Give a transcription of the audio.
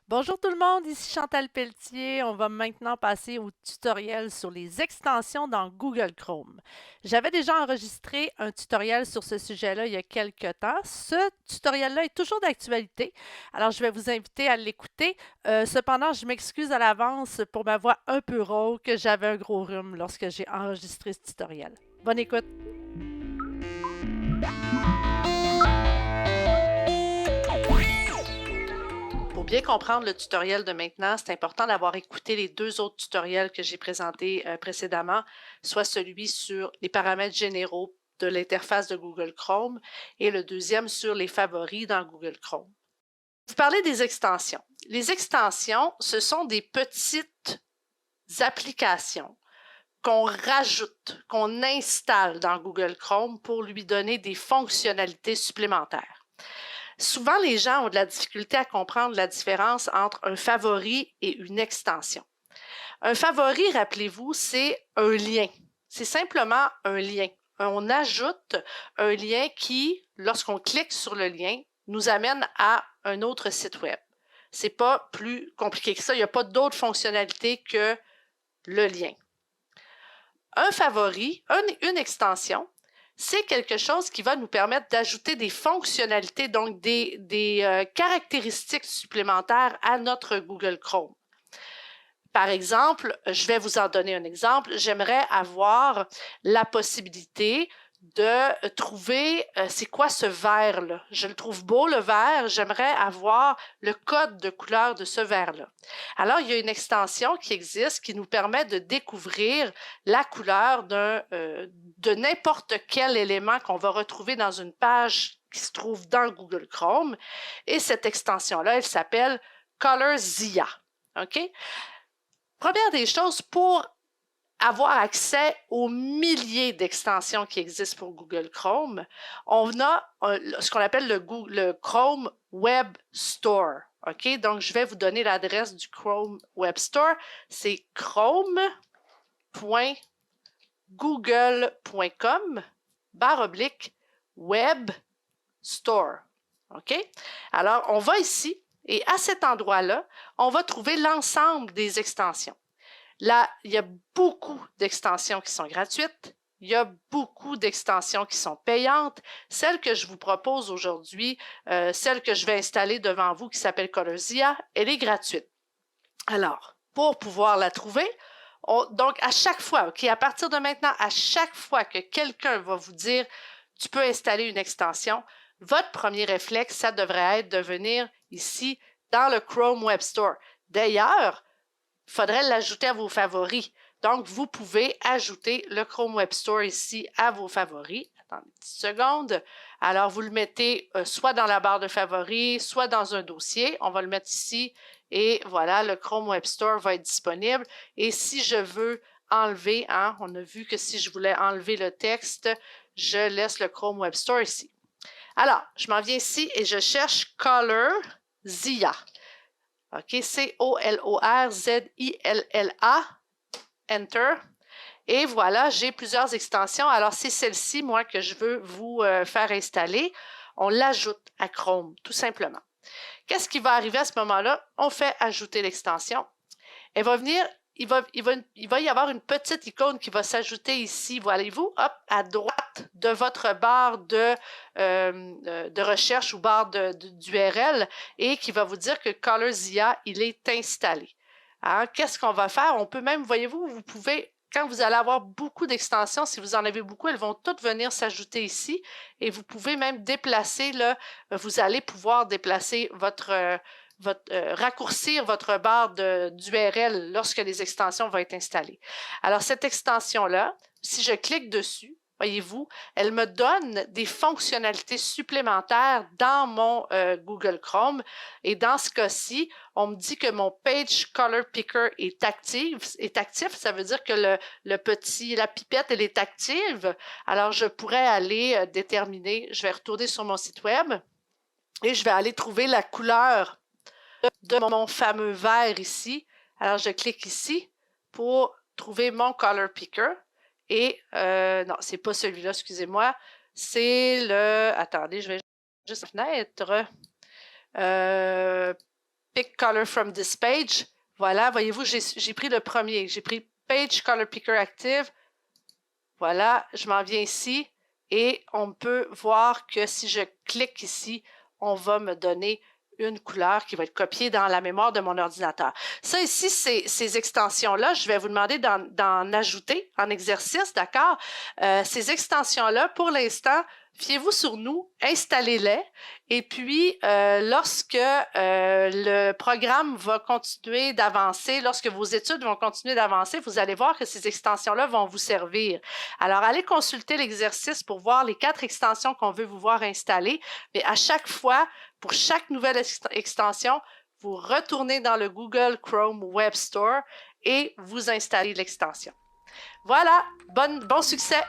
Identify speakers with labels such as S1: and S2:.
S1: Bonjour tout le monde, ici Chantal Pelletier. On va maintenant passer au tutoriel sur les extensions dans Google Chrome. J'avais déjà enregistré un tutoriel sur ce sujet-là il y a quelques temps. Ce tutoriel-là est toujours d'actualité, alors je vais vous inviter à l'écouter. Cependant, je m'excuse à l'avance pour ma voix un peu rauque. J'avais un gros rhume lorsque j'ai enregistré ce tutoriel. Bonne écoute! Pour bien comprendre le tutoriel de maintenant, c'est important d'avoir écouté les deux autres tutoriels que j'ai présentés précédemment, soit celui sur les paramètres généraux de l'interface de Google Chrome et le deuxième sur les favoris dans Google Chrome. Vous parlez des extensions. Les extensions, ce sont des petites applications qu'on rajoute, qu'on installe dans Google Chrome pour lui donner des fonctionnalités supplémentaires. Souvent, les gens ont de la difficulté à comprendre la différence entre un favori et une extension. Un favori, rappelez-vous, c'est un lien. C'est simplement un lien. On ajoute un lien qui, lorsqu'on clique sur le lien, nous amène à un autre site web. C'est pas plus compliqué que ça. Il n'y a pas d'autres fonctionnalités que le lien. Un favori, une extension, c'est quelque chose qui va nous permettre d'ajouter des fonctionnalités, donc des caractéristiques supplémentaires à notre Google Chrome. Par exemple, je vais vous en donner un exemple. J'aimerais avoir la possibilité de trouver c'est quoi ce vert-là. Je le trouve beau, le vert. J'aimerais avoir le code de couleur de ce vert-là. Alors, il y a une extension qui existe qui nous permet de découvrir la couleur de n'importe quel élément qu'on va retrouver dans une page qui se trouve dans Google Chrome. Et cette extension-là, elle s'appelle ColorZilla. OK? Première des choses, pour avoir accès aux milliers d'extensions qui existent pour Google Chrome, on a ce qu'on appelle le Chrome Web Store. OK? Donc, je vais vous donner l'adresse du Chrome Web Store. C'est chrome.google.com/web store. OK? Alors, on va ici et à cet endroit-là, on va trouver l'ensemble des extensions. Là, il y a beaucoup d'extensions qui sont gratuites. Il y a beaucoup d'extensions qui sont payantes. Celle que je vous propose aujourd'hui, celle que je vais installer devant vous qui s'appelle ColorZilla, elle est gratuite. Alors, pour pouvoir la trouver, donc à chaque fois, OK, à partir de maintenant, à chaque fois que quelqu'un va vous dire « tu peux installer une extension », votre premier réflexe, ça devrait être de venir ici dans le Chrome Web Store. D'ailleurs, il faudrait l'ajouter à vos favoris. Donc, vous pouvez ajouter le Chrome Web Store ici à vos favoris. Attendez une petite seconde. Alors, vous le mettez soit dans la barre de favoris, soit dans un dossier. On va le mettre ici et voilà, le Chrome Web Store va être disponible. Et si je veux enlever, on a vu que si je voulais enlever le texte, je laisse le Chrome Web Store ici. Alors, je m'en viens ici et je cherche ColorZilla. OK, ColorZilla, Enter. Et voilà, j'ai plusieurs extensions. Alors, c'est celle-ci, moi, que je veux vous faire installer. On l'ajoute à Chrome, tout simplement. Qu'est-ce qui va arriver à ce moment-là? On fait ajouter l'extension. Elle va venir, il va y avoir une petite icône qui va s'ajouter ici, voyez-vous, hop, à droite de votre barre de recherche ou barre d'URL et qui va vous dire que ColorZilla, il est installé. Qu'est-ce qu'on va faire? On peut même, voyez-vous, vous pouvez, quand vous allez avoir beaucoup d'extensions, si vous en avez beaucoup, elles vont toutes venir s'ajouter ici et vous pouvez même déplacer, là, vous allez pouvoir déplacer raccourcir votre barre d'URL lorsque les extensions vont être installées. Alors, cette extension-là, si je clique dessus, voyez-vous, elle me donne des fonctionnalités supplémentaires dans mon Google Chrome. Et dans ce cas-ci, on me dit que mon Page Color Picker est actif. Ça veut dire que la pipette, elle est active. Alors, je pourrais aller déterminer, je vais retourner sur mon site web et je vais aller trouver la couleur de mon fameux vert ici. Alors, je clique ici pour trouver mon Color Picker. Et non, c'est pas celui-là, excusez-moi. C'est le... Attendez, je vais juste la fenêtre. Pick Color from this page. Voilà, voyez-vous, j'ai pris le premier. J'ai pris Page Color Picker Active. Voilà, je m'en viens ici et on peut voir que si je clique ici, on va me donner une couleur qui va être copiée dans la mémoire de mon ordinateur. Ça ici, ces extensions-là, je vais vous demander d'en ajouter en exercice, d'accord? Ces extensions-là, pour l'instant, fiez-vous sur nous, installez-les et puis lorsque le programme va continuer d'avancer, lorsque vos études vont continuer d'avancer, vous allez voir que ces extensions-là vont vous servir. Alors, allez consulter l'exercice pour voir les 4 extensions qu'on veut vous voir installer, mais à chaque fois, pour chaque nouvelle extension, vous retournez dans le Google Chrome Web Store et vous installez l'extension. Voilà, bon succès!